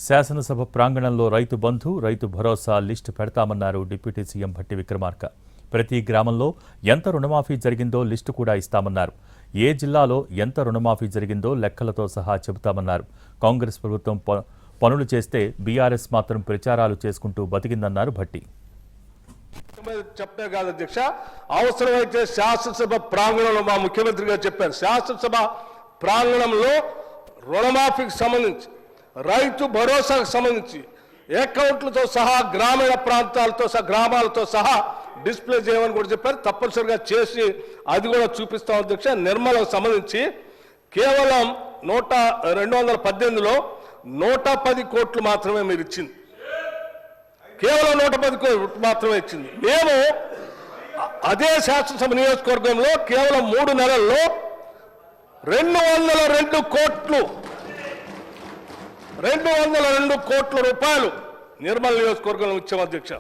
శాసనసభ ప్రాంగణంలో రైతు బంధు రైతు భరోసా లిస్టు పెడతామన్నారు డిప్యూటీ సీఎం భట్టి విక్రమార్క. ప్రతి గ్రామంలో ఎంత రుణమాఫీ జరిగిందో లిస్టు కూడా ఇస్తామన్నారు. ఏ జిల్లాలో ఎంత రుణమాఫీ జరిగిందో లెక్కలతో సహా చెబుతామన్నారు. కాంగ్రెస్ ప్రభుత్వం పనులు చేస్తే బీఆర్ఎస్ మాత్రం ప్రచారాలు చేసుకుంటూ బతికిందన్నారు భట్టి. చెప్పే కాదు అధ్యక్ష, అవసరమైతే శాసనసభ ప్రాంగణంలో మా ముఖ్యమంత్రి గారు చెప్పారు, శాసనసభ ప్రాంగణంలో రుణమాఫీకి సంబంధించి రైతు భరోసాకు సంబంధించి అకౌంట్లతో సహా గ్రామీణ ప్రాంతాలతో సహా గ్రామాలతో సహా డిస్ప్లే చేయమని కూడా చెప్పారు. తప్పనిసరిగా చేసి అది కూడా చూపిస్తాం అధ్యక్ష. నిర్మలకు సంబంధించి కేవలం 218లో 110 కోట్లు మాత్రమే మీరు ఇచ్చింది, కేవలం 110 కోట్లు మాత్రమే ఇచ్చింది. మేము అదే శాసనసభ నియోజకవర్గంలో కేవలం 3 నెలల్లో 202 కోట్ల రూపాయలు నిర్మల్ నియోజకవర్గంలో ఇచ్చాం అధ్యక్ష.